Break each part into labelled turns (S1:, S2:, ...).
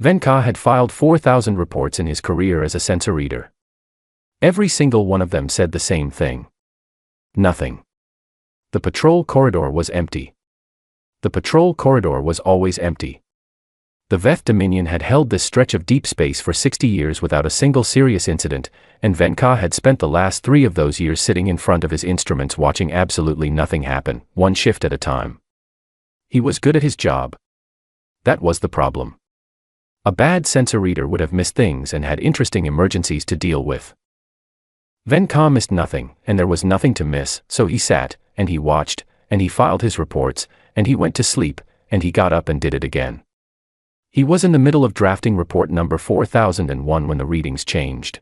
S1: Venka had filed 4,000 reports in his career as a sensor reader. Every single one of them said the same thing. Nothing. The patrol corridor was empty. The patrol corridor was always empty. The Veth Dominion had held this stretch of deep space for 60 years without a single serious incident, and Venka had spent the last 3 of those years sitting in front of his instruments watching absolutely nothing happen, one shift at a time. He was good at his job. That was the problem. A bad sensor reader would have missed things and had interesting emergencies to deal with. Venka missed nothing, and there was nothing to miss, so he sat, and he watched, and he filed his reports, and he went to sleep, and he got up and did it again. He was in the middle of drafting report number 4001 when the readings changed.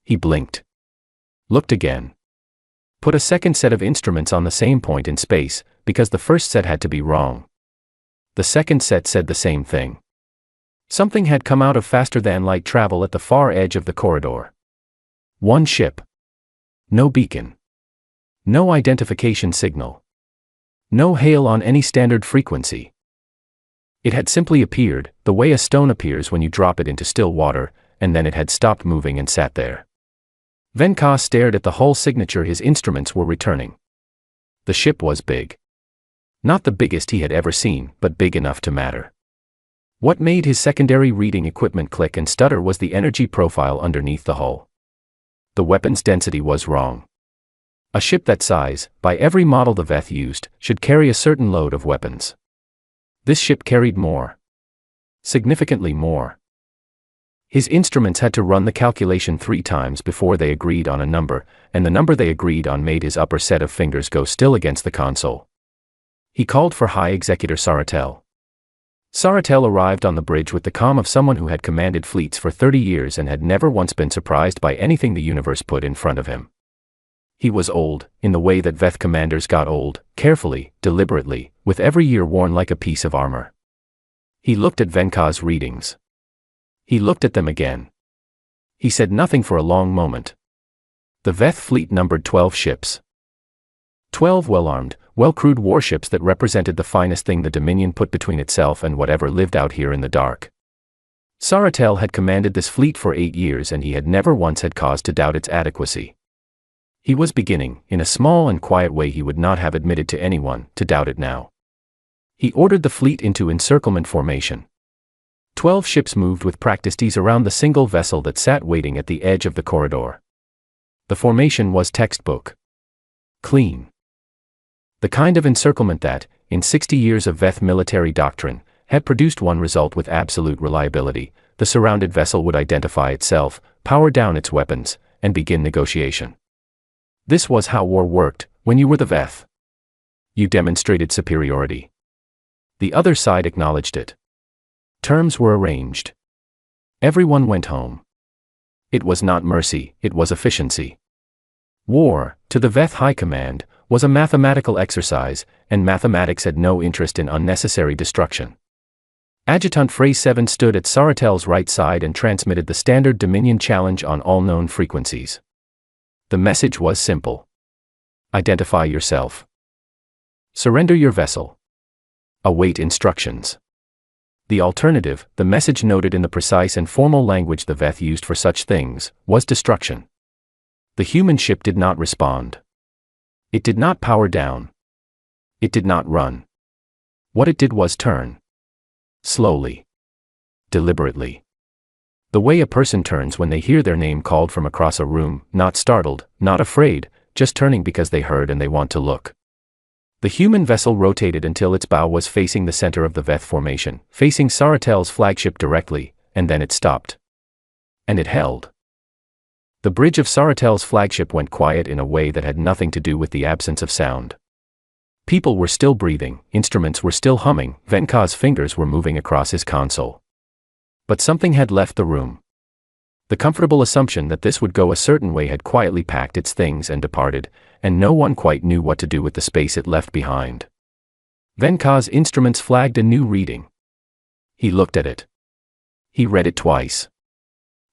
S1: He blinked. Looked again. Put a second set of instruments on the same point in space, because the first set had to be wrong. The second set said the same thing. Something had come out of faster-than-light travel at the far edge of the corridor. One ship. No beacon. No identification signal. No hail on any standard frequency. It had simply appeared, the way a stone appears when you drop it into still water, and then it had stopped moving and sat there. Venka stared at the hull signature his instruments were returning. The ship was big. Not the biggest he had ever seen, but big enough to matter. What made his secondary reading equipment click and stutter was the energy profile underneath the hull. The weapons density was wrong. A ship that size, by every model the Veth used, should carry a certain load of weapons. This ship carried more. Significantly more. His instruments had to run the calculation 3 times before they agreed on a number, and the number they agreed on made his upper set of fingers go still against the console. He called for High Executor Saratel. Saratel arrived on the bridge with the calm of someone who had commanded fleets for 30 years and had never once been surprised by anything the universe put in front of him. He was old, in the way that Veth commanders got old, carefully, deliberately, with every year worn like a piece of armor. He looked at Venka's readings. He looked at them again. He said nothing for a long moment. The Veth fleet numbered 12 ships. 12 well-armed, well-crewed warships that represented the finest thing the Dominion put between itself and whatever lived out here in the dark. Saratel had commanded this fleet for 8 years and he had never once had cause to doubt its adequacy. He was beginning, in a small and quiet way he would not have admitted to anyone, to doubt it now. He ordered the fleet into encirclement formation. 12 ships moved with practiced ease around the single vessel that sat waiting at the edge of the corridor. The formation was textbook. Clean. The kind of encirclement that, in 60 years of Veth military doctrine, had produced one result with absolute reliability: the surrounded vessel would identify itself, power down its weapons, and begin negotiation. This was how war worked, when you were the Veth. You demonstrated superiority. The other side acknowledged it. Terms were arranged. Everyone went home. It was not mercy, it was efficiency. War, to the Veth High Command, was a mathematical exercise, and mathematics had no interest in unnecessary destruction. Adjutant Frey 7 stood at Saratel's right side and transmitted the standard Dominion challenge on all known frequencies. The message was simple. Identify yourself. Surrender your vessel. Await instructions. The alternative, the message noted in the precise and formal language the Veth used for such things, was destruction. The human ship did not respond. It did not power down. It did not run. What it did was turn. Slowly. Deliberately. The way a person turns when they hear their name called from across a room, not startled, not afraid, just turning because they heard and they want to look. The human vessel rotated until its bow was facing the center of the Veth formation, facing Saratel's flagship directly, and then it stopped. And it held. The bridge of Saratel's flagship went quiet in a way that had nothing to do with the absence of sound. People were still breathing, instruments were still humming, Venka's fingers were moving across his console. But something had left the room. The comfortable assumption that this would go a certain way had quietly packed its things and departed, and no one quite knew what to do with the space it left behind. Venka's instruments flagged a new reading. He looked at it. He read it twice.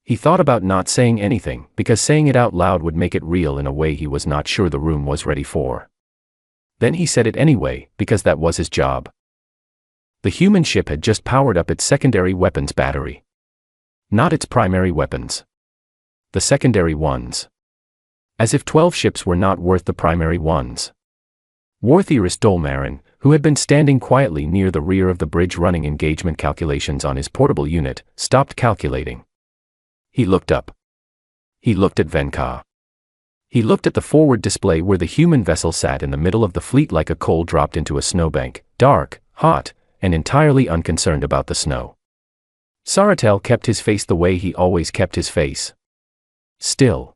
S1: He thought about not saying anything, because saying it out loud would make it real in a way he was not sure the room was ready for. Then he said it anyway, because that was his job. The human ship had just powered up its secondary weapons battery. Not its primary weapons. The secondary ones. As if 12 ships were not worth the primary ones. War theorist Dolmarin, who had been standing quietly near the rear of the bridge running engagement calculations on his portable unit, stopped calculating. He looked up. He looked at Venka. He looked at the forward display where the human vessel sat in the middle of the fleet like a coal dropped into a snowbank, dark, hot, and entirely unconcerned about the snow. Saratel kept his face the way he always kept his face. Still.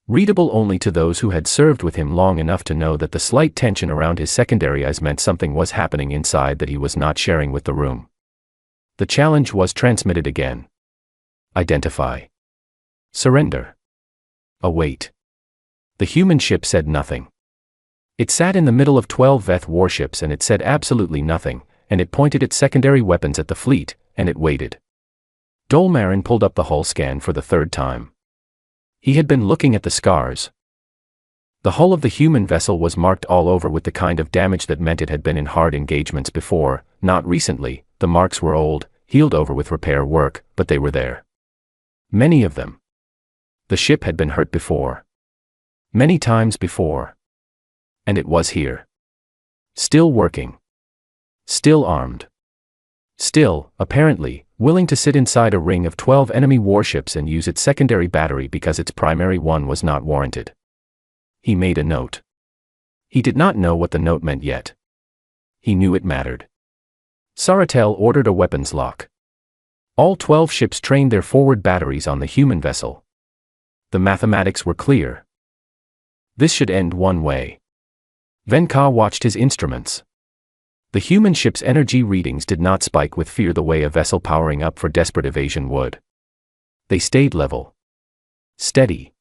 S1: Readable only to those who had served with him long enough to know that the slight tension around his secondary eyes meant something was happening inside that he was not sharing with the room. The challenge was transmitted again. Identify. Surrender. Await. The human ship said nothing. It sat in the middle of 12 Veth warships and it said absolutely nothing, and it pointed its secondary weapons at the fleet, and it waited. Dolmarin pulled up the hull scan for the third time. He had been looking at the scars. The hull of the human vessel was marked all over with the kind of damage that meant it had been in hard engagements before, not recently. The marks were old, healed over with repair work, but they were there. Many of them. The ship had been hurt before. Many times before. And it was here. Still working. Still armed. Still, apparently, willing to sit inside a ring of 12 enemy warships and use its secondary battery because its primary one was not warranted. He made a note. He did not know what the note meant yet. He knew it mattered. Saratel ordered a weapons lock. All 12 ships trained their forward batteries on the human vessel. The mathematics were clear. This should end one way. Venka watched his instruments. The human ship's energy readings did not spike with fear the way a vessel powering up for desperate evasion would. They stayed level. Steady.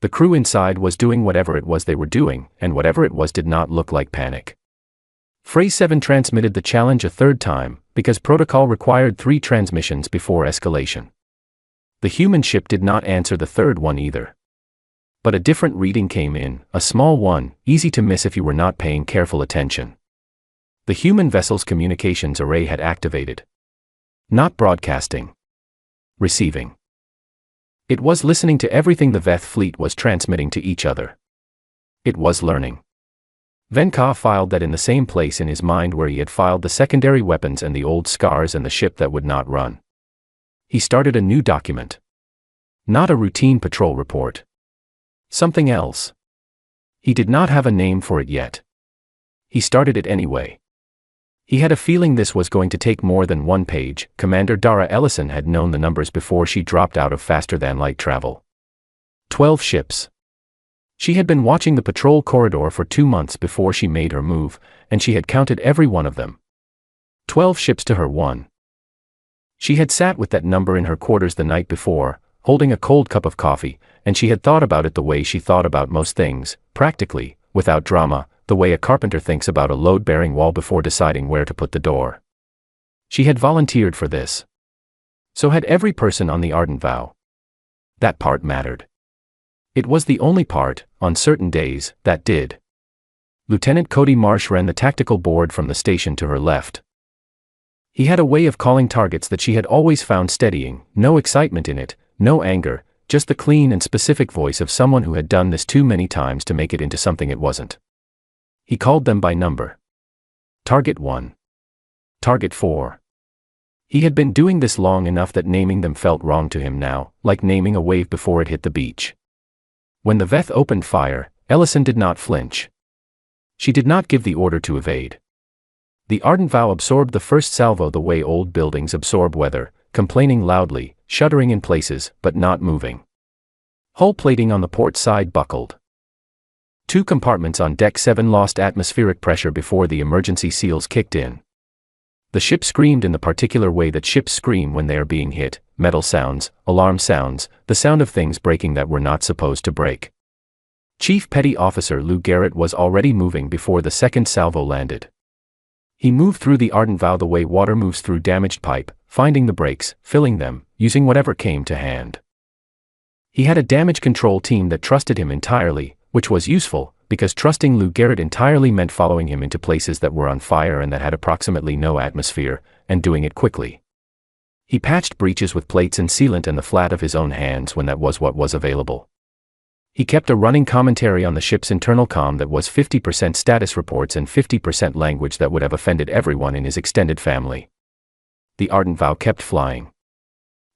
S1: The crew inside was doing whatever it was they were doing, and whatever it was did not look like panic. Phrase 7 transmitted the challenge a third time, because protocol required 3 transmissions before escalation. The human ship did not answer the third one either. But a different reading came in, a small one, easy to miss if you were not paying careful attention. The human vessel's communications array had activated. Not broadcasting. Receiving. It was listening to everything the Veth fleet was transmitting to each other. It was learning. Venka filed that in the same place in his mind where he had filed the secondary weapons and the old scars and the ship that would not run. He started a new document. Not a routine patrol report. Something else. He did not have a name for it yet. He started it anyway. He had a feeling this was going to take more than one page. Commander Dara Ellison had known the numbers before she dropped out of faster-than-light travel. 12 ships. She had been watching the patrol corridor for 2 months before she made her move, and she had counted every one of them. 12 ships to her one. She had sat with that number in her quarters the night before, holding a cold cup of coffee, and she had thought about it the way she thought about most things, practically, without drama, the way a carpenter thinks about a load-bearing wall before deciding where to put the door. She had volunteered for this. So had every person on the Ardent Vow. That part mattered. It was the only part, on certain days, that did. Lieutenant Cody Marsh ran the tactical board from the station to her left. He had a way of calling targets that she had always found steadying, no excitement in it, no anger, just the clean and specific voice of someone who had done this too many times to make it into something it wasn't. He called them by number. Target 1. Target 4. He had been doing this long enough that naming them felt wrong to him now, like naming a wave before it hit the beach. When the Veth opened fire, Ellison did not flinch. She did not give the order to evade. The Ardent Vow absorbed the first salvo the way old buildings absorb weather, complaining loudly, shuddering in places, but not moving. Hull plating on the port side buckled. 2 compartments on Deck 7 lost atmospheric pressure before the emergency seals kicked in. The ship screamed in the particular way that ships scream when they are being hit, metal sounds, alarm sounds, the sound of things breaking that were not supposed to break. Chief Petty Officer Lou Garrett was already moving before the second salvo landed. He moved through the Ardent Vow the way water moves through damaged pipe, finding the breaks, filling them, using whatever came to hand. He had a damage control team that trusted him entirely, which was useful, because trusting Lou Garrett entirely meant following him into places that were on fire and that had approximately no atmosphere, and doing it quickly. He patched breaches with plates and sealant and the flat of his own hands when that was what was available. He kept a running commentary on the ship's internal comm that was 50% status reports and 50% language that would have offended everyone in his extended family. The Ardent Vow kept flying.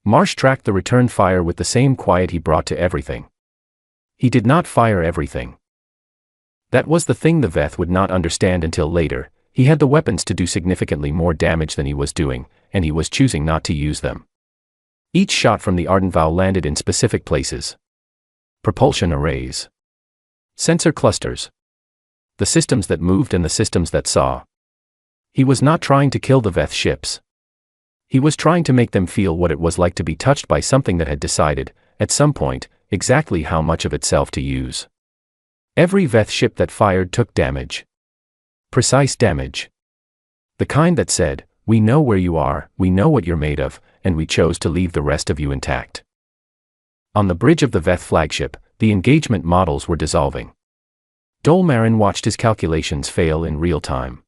S1: Marsh tracked the return fire with the same quiet he brought to everything. He did not fire everything. That was the thing the Veth would not understand until later. He had the weapons to do significantly more damage than he was doing, and he was choosing not to use them. Each shot from the Ardent Vow landed in specific places. Propulsion arrays. Sensor clusters. The systems that moved and the systems that saw. He was not trying to kill the Veth ships. He was trying to make them feel what it was like to be touched by something that had decided, at some point, exactly how much of itself to use. Every Veth ship that fired took damage. Precise damage. The kind that said, "We know where you are, we know what you're made of, and we chose to leave the rest of you intact." On the bridge of the Veth flagship, the engagement models were dissolving. Dolmarin watched his calculations fail in real time.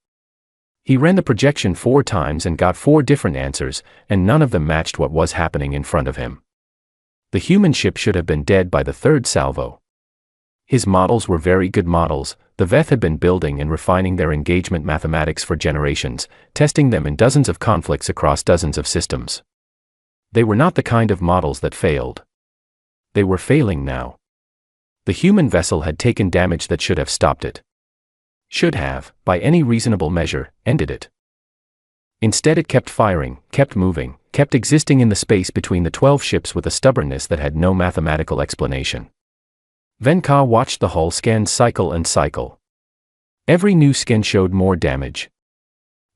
S1: He ran the projection 4 times and got 4 different answers, and none of them matched what was happening in front of him. The human ship should have been dead by the 3rd salvo. His models were very good models. The Veth had been building and refining their engagement mathematics for generations, testing them in dozens of conflicts across dozens of systems. They were not the kind of models that failed. They were failing now. The human vessel had taken damage that should have stopped it. Should have, by any reasonable measure, ended it. Instead it kept firing, kept moving, kept existing in the space between the 12 ships with a stubbornness that had no mathematical explanation. Venka watched the hull scans cycle and cycle. Every new scan showed more damage.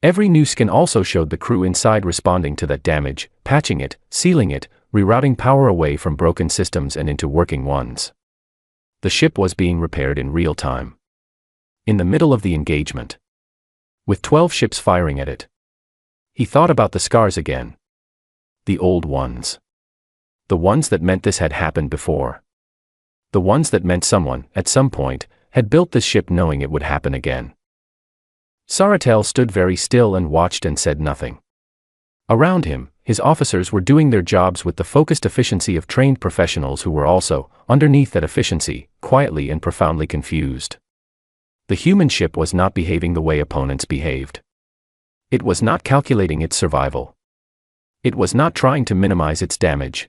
S1: Every new scan also showed the crew inside responding to that damage, patching it, sealing it, rerouting power away from broken systems and into working ones. The ship was being repaired in real time. In the middle of the engagement. With 12 ships firing at it. He thought about the scars again. The old ones. The ones that meant this had happened before. The ones that meant someone, at some point, had built this ship knowing it would happen again. Saratel stood very still and watched and said nothing. Around him, his officers were doing their jobs with the focused efficiency of trained professionals who were also, underneath that efficiency, quietly and profoundly confused. The human ship was not behaving the way opponents behaved. It was not calculating its survival. It was not trying to minimize its damage.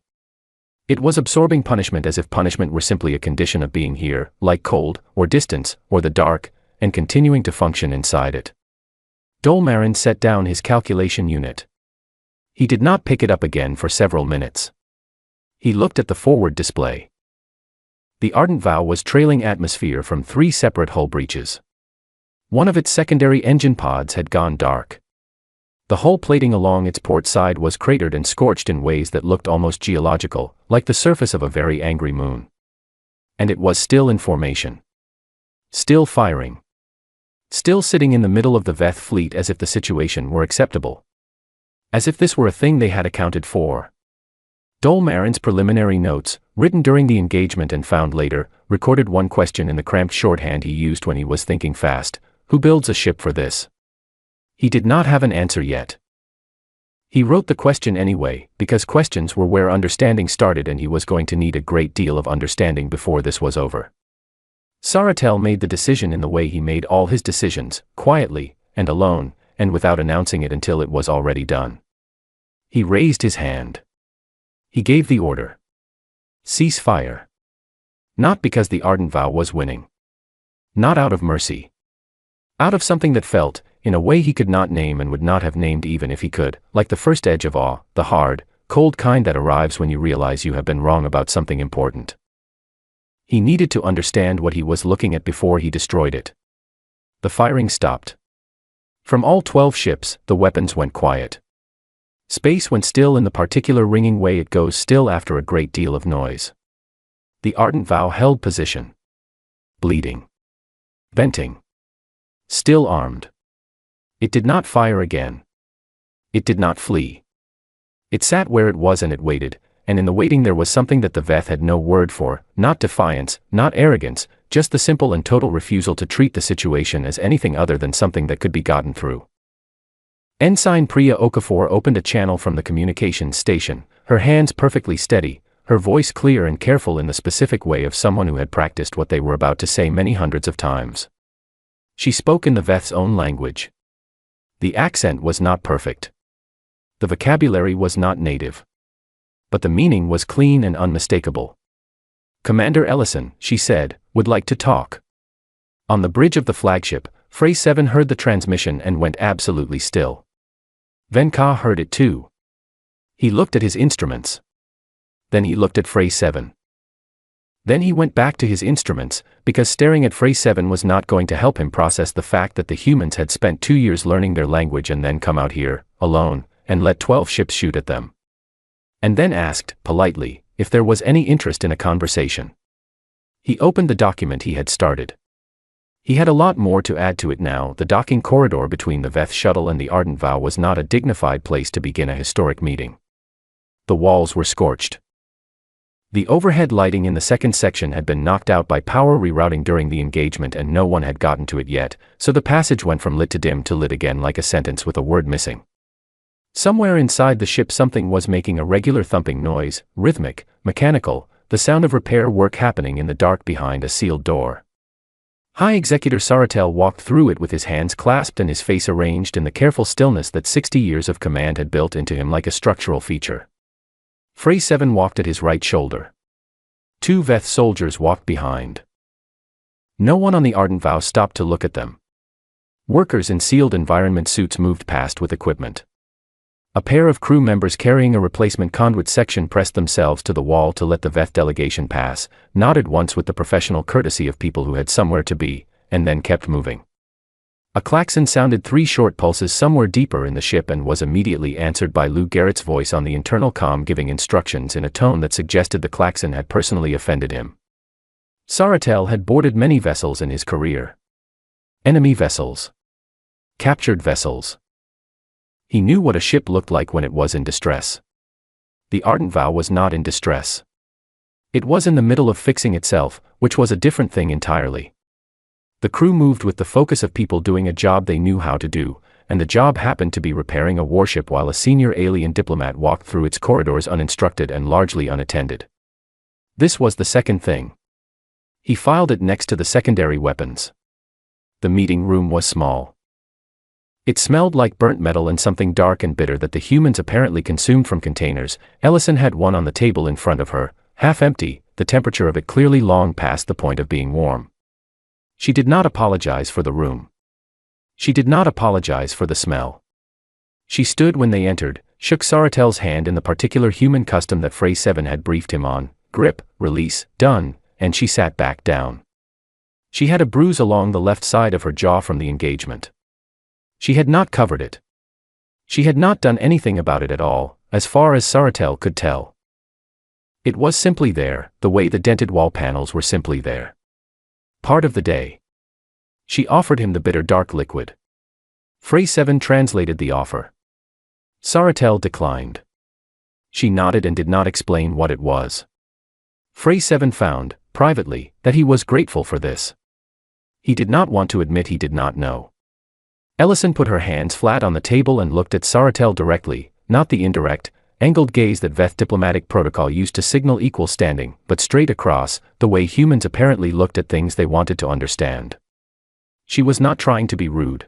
S1: It was absorbing punishment as if punishment were simply a condition of being here, like cold, or distance, or the dark, and continuing to function inside it. Dolmarin set down his calculation unit. He did not pick it up again for several minutes. He looked at the forward display. The Ardent Vow was trailing atmosphere from 3 separate hull breaches. One of its secondary engine pods had gone dark. The hull plating along its port side was cratered and scorched in ways that looked almost geological, like the surface of a very angry moon. And it was still in formation. Still firing. Still sitting in the middle of the Veth fleet as if the situation were acceptable. As if this were a thing they had accounted for. Dolmarin's preliminary notes, written during the engagement and found later, recorded one question in the cramped shorthand he used when he was thinking fast: who builds a ship for this? He did not have an answer yet. He wrote the question anyway, because questions were where understanding started and he was going to need a great deal of understanding before this was over. Saratel made the decision in the way he made all his decisions, quietly, and alone, and without announcing it until it was already done. He raised his hand. He gave the order. Cease fire. Not because the Ardent Vow was winning. Not out of mercy. Out of something that felt, in a way he could not name and would not have named even if he could, like the first edge of awe, the hard, cold kind that arrives when you realize you have been wrong about something important. He needed to understand what he was looking at before he destroyed it. The firing stopped. From all 12 ships, the weapons went quiet. Space went still in the particular ringing way it goes still after a great deal of noise. The Ardent Vow held position. Bleeding. Venting. Still armed. It did not fire again. It did not flee. It sat where it was and it waited, and in the waiting there was something that the Veth had no word for, not defiance, not arrogance, just the simple and total refusal to treat the situation as anything other than something that could be gotten through. Ensign Priya Okafor opened a channel from the communications station, her hands perfectly steady, her voice clear and careful in the specific way of someone who had practiced what they were about to say many hundreds of times. She spoke in the Veth's own language. The accent was not perfect. The vocabulary was not native. But the meaning was clean and unmistakable. "Commander Ellison," she said, "would like to talk." On the bridge of the flagship, Frey 7 heard the transmission and went absolutely still. Venka heard it too. He looked at his instruments. Then he looked at Frey 7. Then he went back to his instruments, because staring at Frey 7 was not going to help him process the fact that the humans had spent 2 years learning their language and then come out here, alone, and let 12 ships shoot at them. And then asked, politely, if there was any interest in a conversation. He opened the document he had started. He had a lot more to add to it now. The docking corridor between the Veth shuttle and the Ardent Vow was not a dignified place to begin a historic meeting. The walls were scorched. The overhead lighting in the second section had been knocked out by power rerouting during the engagement and no one had gotten to it yet, so the passage went from lit to dim to lit again like a sentence with a word missing. Somewhere inside the ship something was making a regular thumping noise, rhythmic, mechanical, the sound of repair work happening in the dark behind a sealed door. High Executor Saratel walked through it with his hands clasped and his face arranged in the careful stillness that 60 years of command had built into him like a structural feature. Frey 7 walked at his right shoulder. 2 Veth soldiers walked behind. No one on the Ardent Vow stopped to look at them. Workers in sealed environment suits moved past with equipment. A pair of crew members carrying a replacement conduit section pressed themselves to the wall to let the Veth delegation pass, nodded once with the professional courtesy of people who had somewhere to be, and then kept moving. A klaxon sounded 3 short pulses somewhere deeper in the ship and was immediately answered by Lou Garrett's voice on the internal comm giving instructions in a tone that suggested the klaxon had personally offended him. Saratel had boarded many vessels in his career. Enemy vessels. Captured vessels. He knew what a ship looked like when it was in distress. The Ardent Vow was not in distress. It was in the middle of fixing itself, which was a different thing entirely. The crew moved with the focus of people doing a job they knew how to do, and the job happened to be repairing a warship while a senior alien diplomat walked through its corridors uninstructed and largely unattended. This was the second thing. He filed it next to the secondary weapons. The meeting room was small. It smelled like burnt metal and something dark and bitter that the humans apparently consumed from containers. Ellison had one on the table in front of her, half empty, the temperature of it clearly long past the point of being warm. She did not apologize for the room. She did not apologize for the smell. She stood when they entered, shook Saratel's hand in the particular human custom that Frey 7 had briefed him on, grip, release, done, and she sat back down. She had a bruise along the left side of her jaw from the engagement. She had not covered it. She had not done anything about it at all, as far as Saratel could tell. It was simply there, the way the dented wall panels were simply there. Part of the day. She offered him the bitter dark liquid. Frey 7 translated the offer. Saratel declined. She nodded and did not explain what it was. Frey 7 found, privately, that he was grateful for this. He did not want to admit he did not know. Ellison put her hands flat on the table and looked at Saratel directly, not the indirect, angled gaze that Veth diplomatic protocol used to signal equal standing, but straight across, the way humans apparently looked at things they wanted to understand. She was not trying to be rude.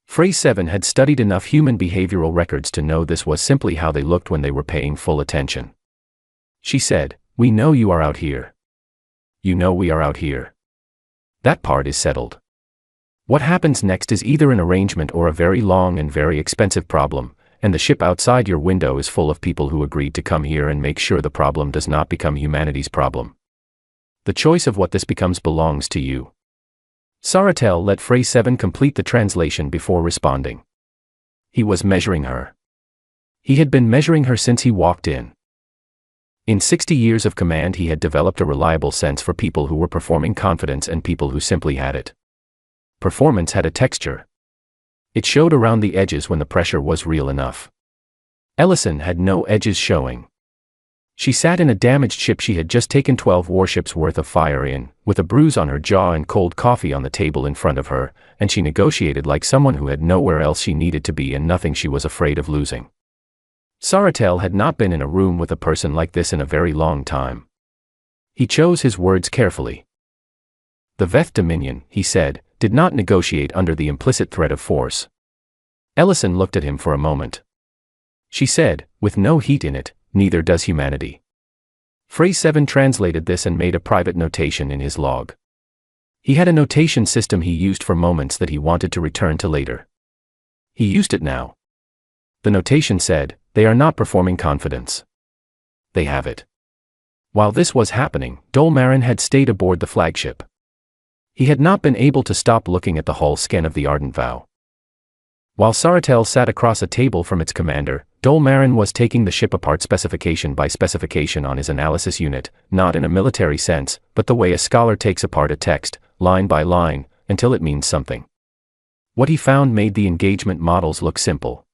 S1: Frey 7 had studied enough human behavioral records to know this was simply how they looked when they were paying full attention. She said, "We know you are out here. You know we are out here. That part is settled. What happens next is either an arrangement or a very long and very expensive problem, and the ship outside your window is full of people who agreed to come here and make sure the problem does not become humanity's problem. The choice of what this becomes belongs to you." Saratel let Frey 7 complete the translation before responding. He was measuring her. He had been measuring her since he walked in. In 60 years of command he had developed a reliable sense for people who were performing confidence and people who simply had it. Performance had a texture. It showed around the edges when the pressure was real enough. Ellison had no edges showing. She sat in a damaged ship she had just taken 12 warships worth of fire in, with a bruise on her jaw and cold coffee on the table in front of her, and she negotiated like someone who had nowhere else she needed to be and nothing she was afraid of losing. Saratel had not been in a room with a person like this in a very long time. He chose his words carefully. The Veth Dominion, he said, did not negotiate under the implicit threat of force. Ellison looked at him for a moment. She said, with no heat in it, neither does humanity. Phrase 7 translated this and made a private notation in his log. He had a notation system he used for moments that he wanted to return to later. He used it now. The notation said, they are not performing confidence. They have it. While this was happening, Dolmarin had stayed aboard the flagship. He had not been able to stop looking at the hull scan of the Ardent Vow. While Saratel sat across a table from its commander, Dolmarin was taking the ship apart specification by specification on his analysis unit, not in a military sense, but the way a scholar takes apart a text, line by line, until it means something. What he found made the engagement models look simple.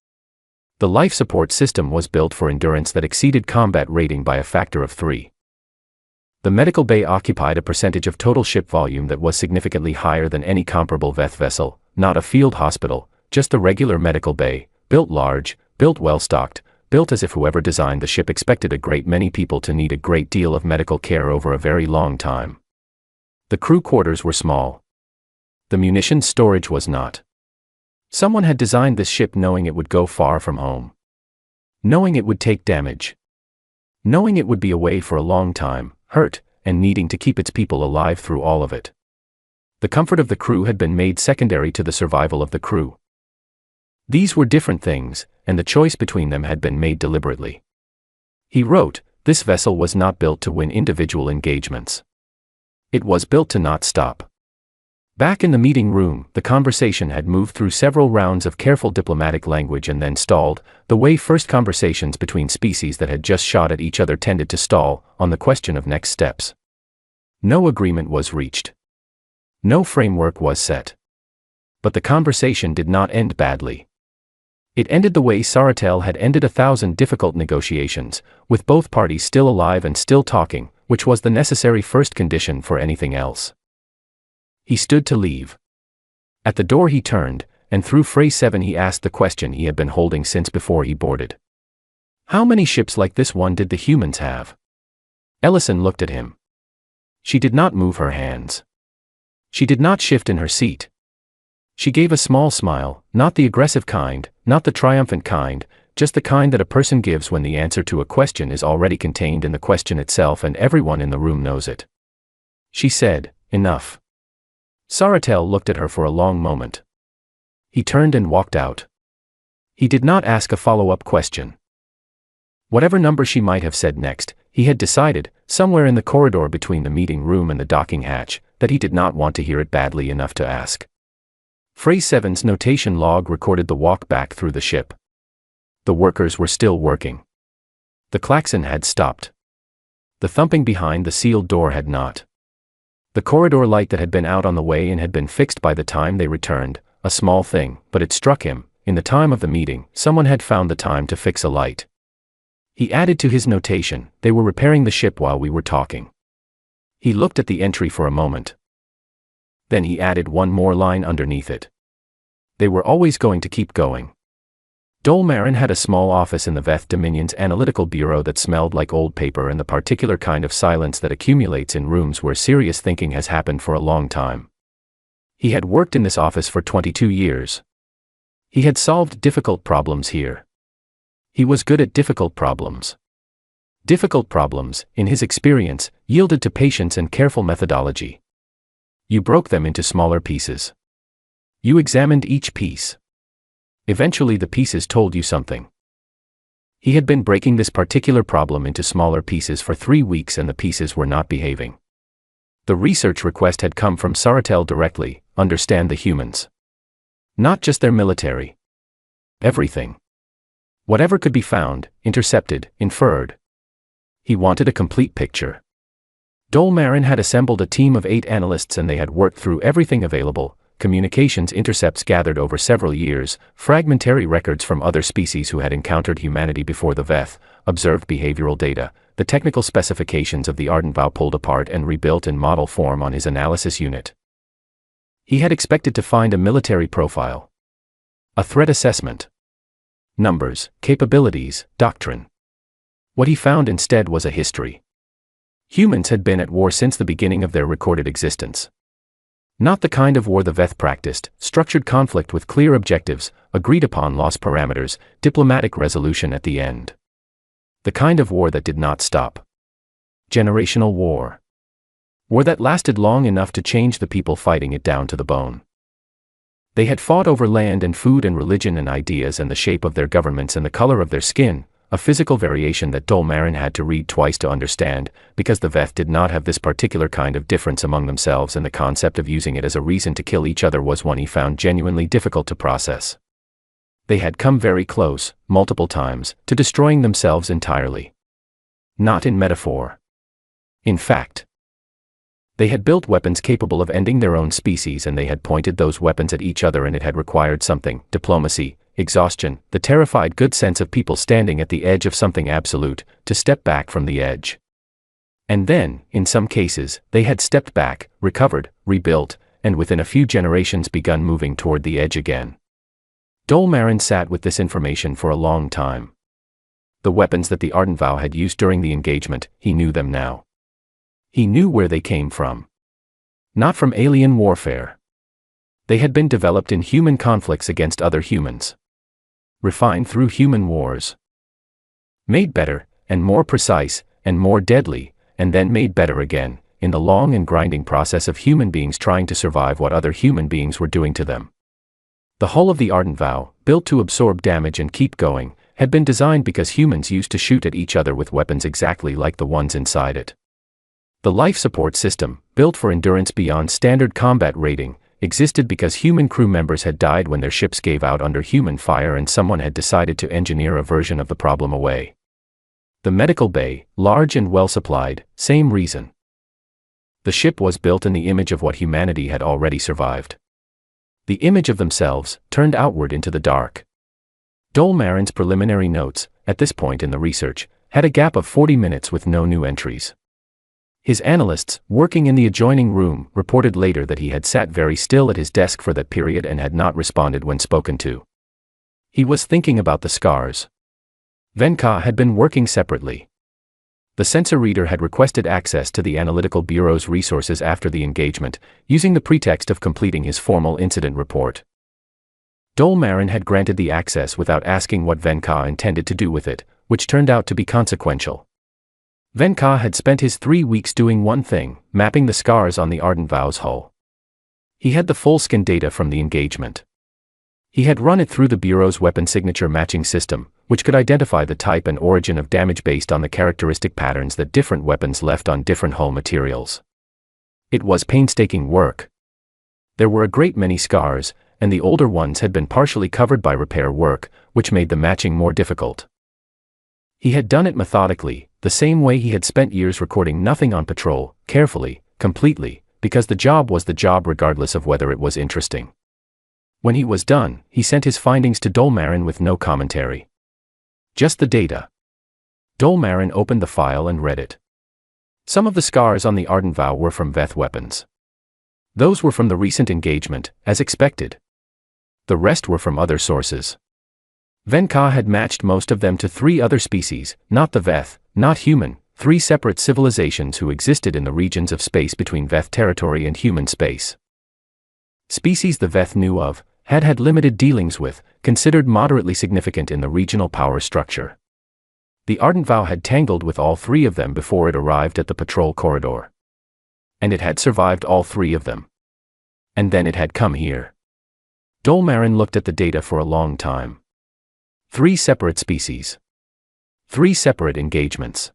S1: The life support system was built for endurance that exceeded combat rating by a factor of 3. The medical bay occupied a percentage of total ship volume that was significantly higher than any comparable Veth vessel, not a field hospital, just the regular medical bay, built large, built well-stocked, built as if whoever designed the ship expected a great many people to need a great deal of medical care over a very long time. The crew quarters were small. The munitions storage was not. Someone had designed this ship knowing it would go far from home. Knowing it would take damage. Knowing it would be away for a long time, hurt, and needing to keep its people alive through all of it. The comfort of the crew had been made secondary to the survival of the crew. These were different things, and the choice between them had been made deliberately. He wrote, this vessel was not built to win individual engagements. It was built to not stop. Back in the meeting room, the conversation had moved through several rounds of careful diplomatic language and then stalled, the way first conversations between species that had just shot at each other tended to stall, on the question of next steps. No agreement was reached. No framework was set. But the conversation did not end badly. It ended the way Saratel had ended 1,000 difficult negotiations, with both parties still alive and still talking, which was the necessary first condition for anything else. He stood to leave. At the door he turned, and through phrase 7 he asked the question he had been holding since before he boarded. How many ships like this one did the humans have? Ellison looked at him. She did not move her hands. She did not shift in her seat. She gave a small smile, not the aggressive kind, not the triumphant kind, just the kind that a person gives when the answer to a question is already contained in the question itself and everyone in the room knows it. She said, enough. Saratel looked at her for a long moment. He turned and walked out. He did not ask a follow-up question. Whatever number she might have said next, he had decided, somewhere in the corridor between the meeting room and the docking hatch, that he did not want to hear it badly enough to ask. Phrase 7's notation log recorded the walk back through the ship. The workers were still working. The klaxon had stopped. The thumping behind the sealed door had not. The corridor light that had been out on the way in had been fixed by the time they returned, a small thing, but it struck him, in the time of the meeting, someone had found the time to fix a light. He added to his notation, they were repairing the ship while we were talking. He looked at the entry for a moment. Then he added one more line underneath it. They were always going to keep going. Dolmarin had a small office in the Veth Dominion's analytical bureau that smelled like old paper and the particular kind of silence that accumulates in rooms where serious thinking has happened for a long time. He had worked in this office for 22 years. He had solved difficult problems here. He was good at difficult problems. Difficult problems, in his experience, yielded to patience and careful methodology. You broke them into smaller pieces. You examined each piece. Eventually the pieces told you something. He had been breaking this particular problem into smaller pieces for 3 weeks and the pieces were not behaving. The research request had come from Saratel directly, understand the humans. Not just their military. Everything. Whatever could be found, intercepted, inferred. He wanted a complete picture. Dolmarin had assembled a team of 8 analysts and they had worked through everything available, communications intercepts gathered over several years, fragmentary records from other species who had encountered humanity before the Veth, observed behavioral data, the technical specifications of the Ardent Vow pulled apart and rebuilt in model form on his analysis unit. He had expected to find a military profile, a threat assessment, numbers, capabilities, doctrine. What he found instead was a history. Humans had been at war since the beginning of their recorded existence. Not the kind of war the Veth practiced, structured conflict with clear objectives, agreed upon loss parameters, diplomatic resolution at the end. The kind of war that did not stop. Generational war. War that lasted long enough to change the people fighting it down to the bone. They had fought over land and food and religion and ideas and the shape of their governments and the color of their skin, a physical variation that Dol Marin had to read twice to understand, because the Veth did not have this particular kind of difference among themselves, and the concept of using it as a reason to kill each other was one he found genuinely difficult to process. They had come very close, multiple times, to destroying themselves entirely. Not in metaphor. In fact. They had built weapons capable of ending their own species, and they had pointed those weapons at each other, and it had required something: diplomacy, exhaustion, the terrified good sense of people standing at the edge of something absolute, to step back from the edge. And then, in some cases, they had stepped back, recovered, rebuilt, and within a few generations begun moving toward the edge again. Dol Marin sat with this information for a long time. The weapons that the Ardent Vow had used during the engagement, he knew them now. He knew where they came from. Not from alien warfare. They had been developed in human conflicts against other humans. Refined through human wars. Made better, and more precise, and more deadly, and then made better again, in the long and grinding process of human beings trying to survive what other human beings were doing to them. The hull of the Ardent Vow, built to absorb damage and keep going, had been designed because humans used to shoot at each other with weapons exactly like the ones inside it. The life support system, built for endurance beyond standard combat rating, existed because human crew members had died when their ships gave out under human fire, and someone had decided to engineer a version of the problem away. The medical bay, large and well supplied, same reason. The ship was built in the image of what humanity had already survived. The image of themselves, turned outward into the dark. Dol Marin's preliminary notes, at this point in the research, had a gap of 40 minutes with no new entries. His analysts, working in the adjoining room, reported later that he had sat very still at his desk for that period and had not responded when spoken to. He was thinking about the scars. Venka had been working separately. The sensor reader had requested access to the Analytical Bureau's resources after the engagement, using the pretext of completing his formal incident report. Dol Marin had granted the access without asking what Venka intended to do with it, which turned out to be consequential. Venka had spent his 3 weeks doing one thing: mapping the scars on the Ardent Vow's hull. He had the full scan data from the engagement. He had run it through the Bureau's weapon signature matching system, which could identify the type and origin of damage based on the characteristic patterns that different weapons left on different hull materials. It was painstaking work. There were a great many scars, and the older ones had been partially covered by repair work, which made the matching more difficult. He had done it methodically, the same way he had spent years recording nothing on patrol, carefully, completely, because the job was the job regardless of whether it was interesting. When he was done, he sent his findings to Dol Marin with no commentary. Just the data. Dol Marin opened the file and read it. Some of the scars on the Ardent Vow were from Veth weapons. Those were from the recent engagement, as expected. The rest were from other sources. Venka had matched most of them to 3 other species, not the Veth, not human, 3 separate civilizations who existed in the regions of space between Veth territory and human space. Species the Veth knew of, had limited dealings with, considered moderately significant in the regional power structure. The Ardent Vow had tangled with all 3 of them before it arrived at the patrol corridor. And it had survived all 3 of them. And then it had come here. Dol Marin looked at the data for a long time. 3 separate species. 3 separate engagements.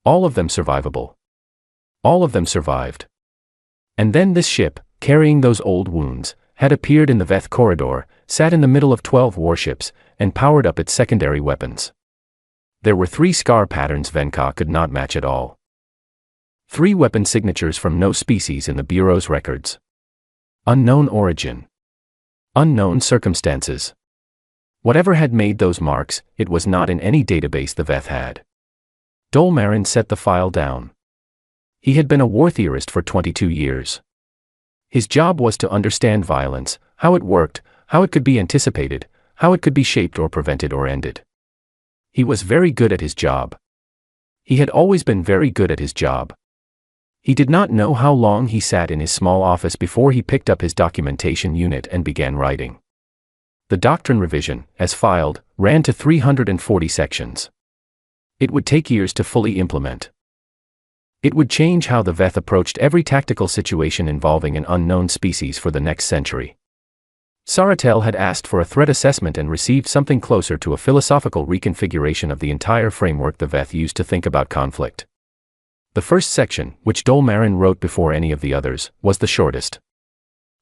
S1: All of them survivable. All of them survived. And then this ship, carrying those old wounds, had appeared in the Veth corridor, sat in the middle of 12 warships, and powered up its secondary weapons. There were 3 scar patterns Venka could not match at all. 3 weapon signatures from no species in the Bureau's records. Unknown origin. Unknown circumstances. Whatever had made those marks, it was not in any database the Veth had. Dolmarin set the file down. He had been a war theorist for 22 years. His job was to understand violence, how it worked, how it could be anticipated, how it could be shaped or prevented or ended. He was very good at his job. He had always been very good at his job. He did not know how long he sat in his small office before he picked up his documentation unit and began writing. The doctrine revision, as filed, ran to 340 sections. It would take years to fully implement. It would change how the Veth approached every tactical situation involving an unknown species for the next century. Saratel had asked for a threat assessment and received something closer to a philosophical reconfiguration of the entire framework the Veth used to think about conflict. The first section, which Dolmarin wrote before any of the others, was the shortest.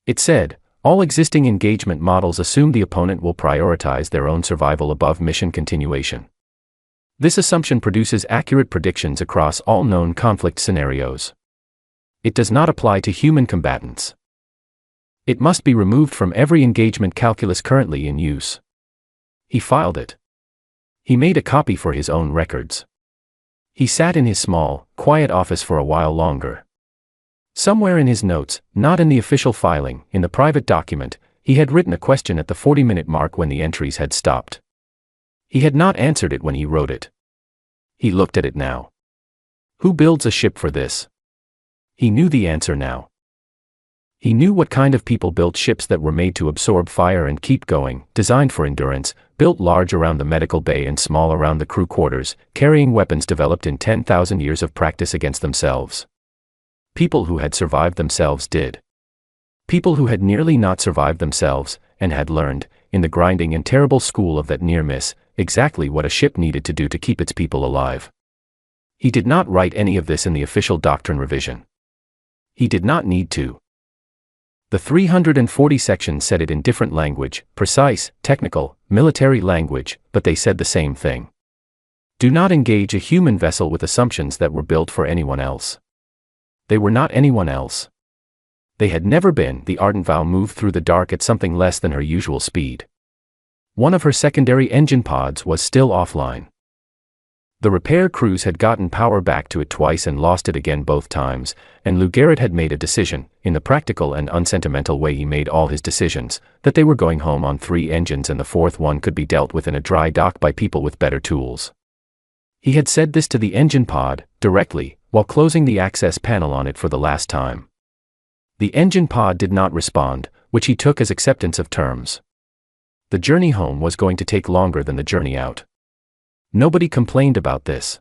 S1: It said, all existing engagement models assume the opponent will prioritize their own survival above mission continuation. This assumption produces accurate predictions across all known conflict scenarios. It does not apply to human combatants. It must be removed from every engagement calculus currently in use. He filed it. He made a copy for his own records. He sat in his small, quiet office for a while longer. Somewhere in his notes, not in the official filing, in the private document, he had written a question at the 40-minute mark when the entries had stopped. He had not answered it when he wrote it. He looked at it now. Who builds a ship for this? He knew the answer now. He knew what kind of people built ships that were made to absorb fire and keep going, designed for endurance, built large around the medical bay and small around the crew quarters, carrying weapons developed in 10,000 years of practice against themselves. People who had survived themselves did. People who had nearly not survived themselves, and had learned, in the grinding and terrible school of that near miss, exactly what a ship needed to do to keep its people alive. He did not write any of this in the official doctrine revision. He did not need to. The 340 sections said it in different language, precise, technical, military language, but they said the same thing. Do not engage a human vessel with assumptions that were built for anyone else. They were not anyone else. They had never been. The Ardent Vow moved through the dark at something less than her usual speed. One of her secondary engine pods was still offline. The repair crews had gotten power back to it twice and lost it again both times, and Lou Garrett had made a decision, in the practical and unsentimental way he made all his decisions, that they were going home on 3 engines and the 4th one could be dealt with in a dry dock by people with better tools. He had said this to the engine pod, directly, while closing the access panel on it for the last time. The engine pod did not respond, which he took as acceptance of terms. The journey home was going to take longer than the journey out. Nobody complained about this.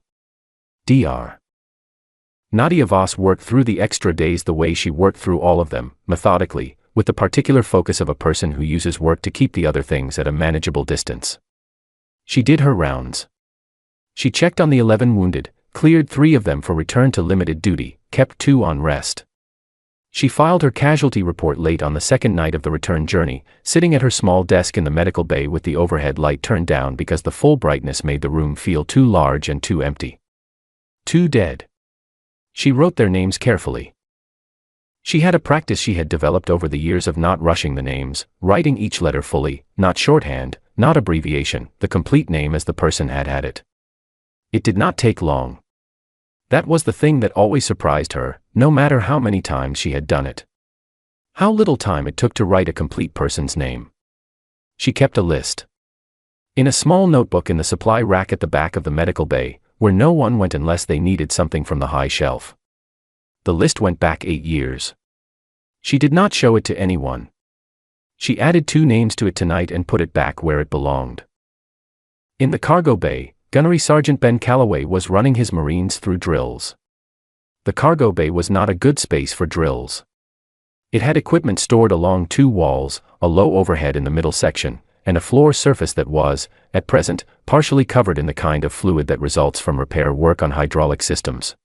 S1: Dr. Nadia Voss worked through the extra days the way she worked through all of them, methodically, with the particular focus of a person who uses work to keep the other things at a manageable distance. She did her rounds. She checked on the 11 wounded, cleared 3 of them for return to limited duty, kept 2 on rest. She filed her casualty report late on the second night of the return journey, sitting at her small desk in the medical bay with the overhead light turned down because the full brightness made the room feel too large and too empty. 2 dead. She wrote their names carefully. She had a practice she had developed over the years of not rushing the names, writing each letter fully, not shorthand, not abbreviation, the complete name as the person had had it. It did not take long. That was the thing that always surprised her, no matter how many times she had done it. How little time it took to write a complete person's name. She kept a list. In a small notebook in the supply rack at the back of the medical bay, where no one went unless they needed something from the high shelf. The list went back 8 years. She did not show it to anyone. She added 2 names to it tonight and put it back where it belonged. In the cargo bay, Gunnery Sergeant Ben Calloway was running his Marines through drills. The cargo bay was not a good space for drills. It had equipment stored along 2 walls, a low overhead in the middle section, and a floor surface that was, at present, partially covered in the kind of fluid that results from repair work on hydraulic systems.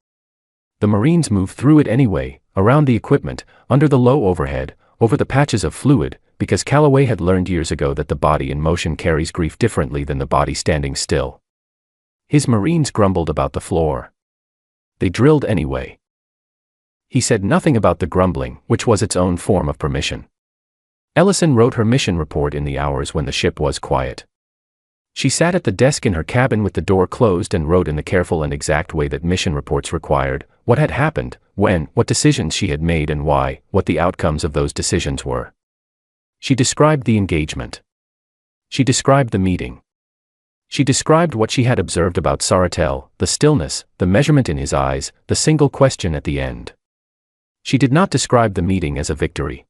S1: The Marines moved through it anyway, around the equipment, under the low overhead, over the patches of fluid, because Calloway had learned years ago that the body in motion carries grief differently than the body standing still. His Marines grumbled about the floor. They drilled anyway. He said nothing about the grumbling, which was its own form of permission. Ellison wrote her mission report in the hours when the ship was quiet. She sat at the desk in her cabin with the door closed and wrote in the careful and exact way that mission reports required, what had happened, when, what decisions she had made and why, what the outcomes of those decisions were. She described the engagement. She described the meeting. She described what she had observed about Saratel, the stillness, the measurement in his eyes, the single question at the end. She did not describe the meeting as a victory.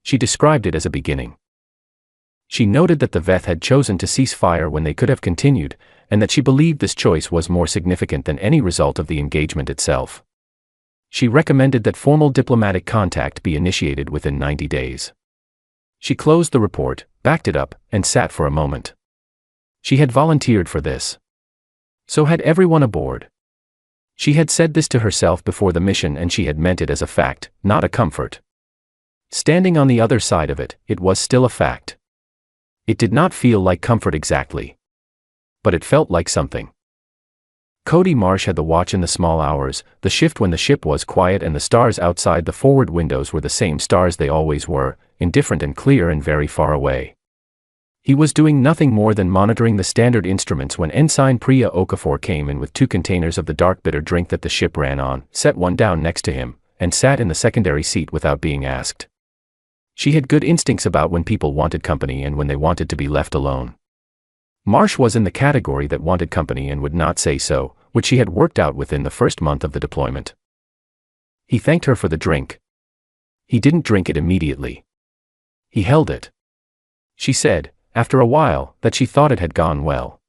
S1: She described it as a beginning. She noted that the Veth had chosen to cease fire when they could have continued, and that she believed this choice was more significant than any result of the engagement itself. She recommended that formal diplomatic contact be initiated within 90 days. She closed the report, backed it up, and sat for a moment. She had volunteered for this. So had everyone aboard. She had said this to herself before the mission, and she had meant it as a fact, not a comfort. Standing on the other side of it, it was still a fact. It did not feel like comfort exactly. But it felt like something. Cody Marsh had the watch in the small hours, the shift when the ship was quiet and the stars outside the forward windows were the same stars they always were, indifferent and clear and very far away. He was doing nothing more than monitoring the standard instruments when Ensign Priya Okafor came in with 2 containers of the dark bitter drink that the ship ran on, set one down next to him, and sat in the secondary seat without being asked. She had good instincts about when people wanted company and when they wanted to be left alone. Marsh was in the category that wanted company and would not say so, which she had worked out within the first month of the deployment. He thanked her for the drink. He didn't drink it immediately. He held it. She said, after a while, that she thought it had gone well.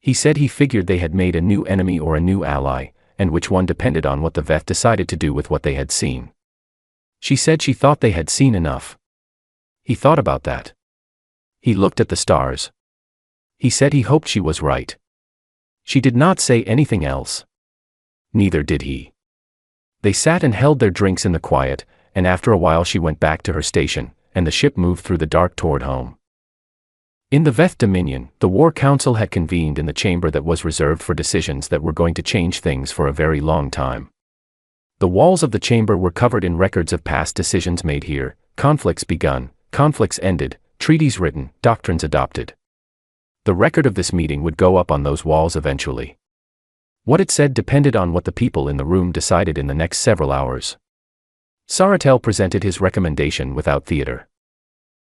S1: He said he figured they had made a new enemy or a new ally, and which one depended on what the Veth decided to do with what they had seen. She said she thought they had seen enough. He thought about that. He looked at the stars. He said he hoped she was right. She did not say anything else. Neither did he. They sat and held their drinks in the quiet, and after a while she went back to her station, and the ship moved through the dark toward home. In the Veth Dominion, the War Council had convened in the chamber that was reserved for decisions that were going to change things for a very long time. The walls of the chamber were covered in records of past decisions made here, conflicts begun, conflicts ended, treaties written, doctrines adopted. The record of this meeting would go up on those walls eventually. What it said depended on what the people in the room decided in the next several hours. Saratel presented his recommendation without theater.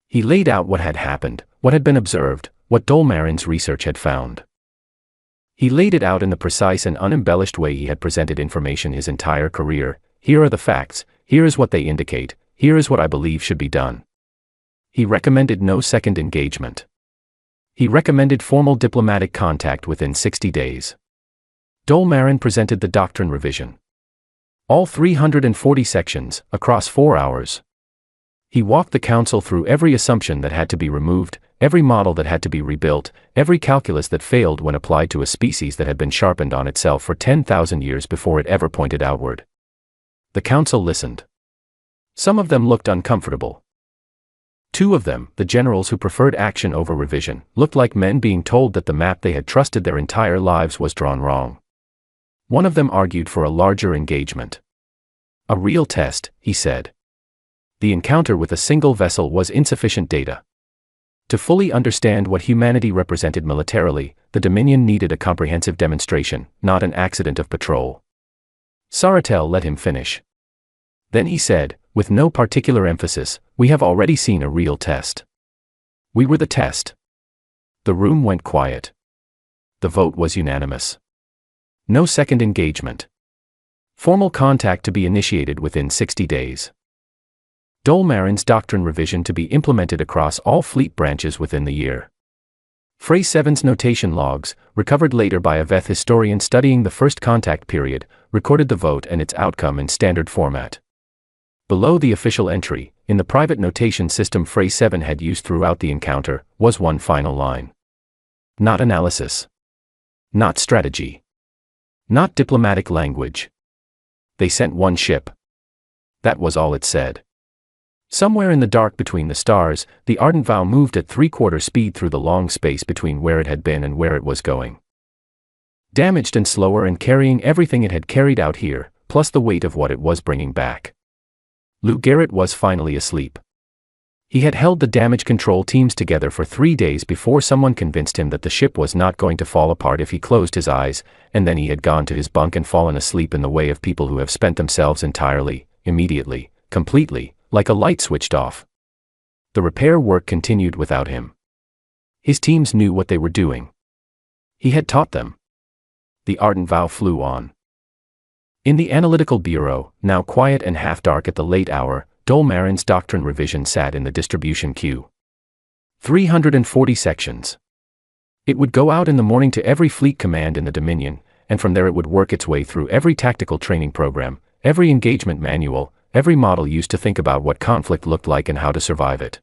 S1: He laid out what had happened, what had been observed, what Dolmarin's research had found. He laid it out in the precise and unembellished way he had presented information his entire career. Here are the facts, here is what they indicate, here is what I believe should be done. He recommended no second engagement. He recommended formal diplomatic contact within 60 days. Dolmarin presented the doctrine revision. All 340 sections, across 4 hours. He walked the council through every assumption that had to be removed, every model that had to be rebuilt, every calculus that failed when applied to a species that had been sharpened on itself for 10,000 years before it ever pointed outward. The council listened. Some of them looked uncomfortable. 2 of them, the generals who preferred action over revision, looked like men being told that the map they had trusted their entire lives was drawn wrong. One of them argued for a larger engagement. A real test, he said. The encounter with a single vessel was insufficient data. To fully understand what humanity represented militarily, the Dominion needed a comprehensive demonstration, not an accident of patrol. Saratel let him finish. Then he said, with no particular emphasis, we have already seen a real test. We were the test. The room went quiet. The vote was unanimous. No second engagement. Formal contact to be initiated within 60 days. Dolmarin's doctrine revision to be implemented across all fleet branches within the year. Frey 7's notation logs, recovered later by a Veth historian studying the first contact period, recorded the vote and its outcome in standard format. Below the official entry, in the private notation system Frey 7 had used throughout the encounter, was one final line. Not analysis. Not strategy. Not diplomatic language. They sent one ship. That was all it said. Somewhere in the dark between the stars, the Ardent Vow moved at 3/4 speed through the long space between where it had been and where it was going. Damaged and slower and carrying everything it had carried out here, plus the weight of what it was bringing back. Lou Garrett was finally asleep. He had held the damage control teams together for 3 days before someone convinced him that the ship was not going to fall apart if he closed his eyes, and then he had gone to his bunk and fallen asleep in the way of people who have spent themselves entirely, immediately, completely, like a light switched off. The repair work continued without him. His teams knew what they were doing. He had taught them. The ardent vow flew on. In the analytical bureau, now quiet and half-dark at the late hour, Dol Marin's doctrine revision sat in the distribution queue. 340 sections. It would go out in the morning to every fleet command in the Dominion, and from there it would work its way through every tactical training program, every engagement manual, every model used to think about what conflict looked like and how to survive it.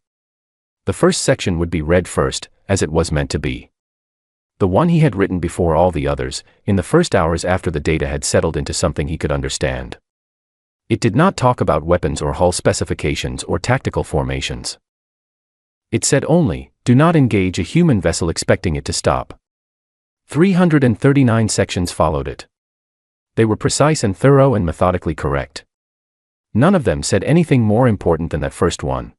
S1: The first section would be read first, as it was meant to be. The one he had written before all the others, in the first hours after the data had settled into something he could understand. It did not talk about weapons or hull specifications or tactical formations. It said only, do not engage a human vessel expecting it to stop. 339 sections followed it. They were precise and thorough and methodically correct. None of them said anything more important than that first one.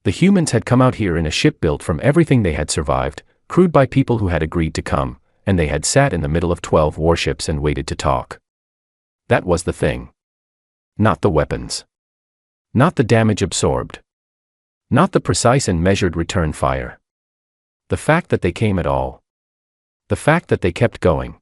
S1: The humans had come out here in a ship built from everything they had survived, crewed by people who had agreed to come, and they had sat in the middle of 12 warships and waited to talk. That was the thing. Not the weapons. Not the damage absorbed. Not the precise and measured return fire. The fact that they came at all. The fact that they kept going.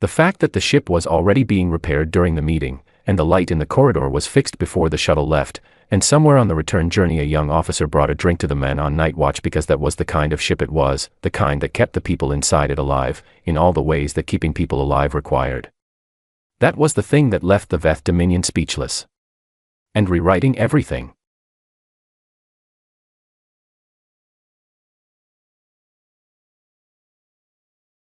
S1: The fact that the ship was already being repaired during the meeting, and the light in the corridor was fixed before the shuttle left, and somewhere on the return journey a young officer brought a drink to the men on night watch because that was the kind of ship it was, the kind that kept the people inside it alive, in all the ways that keeping people alive required. That was the thing that left the Veth Dominion speechless. And rewriting everything.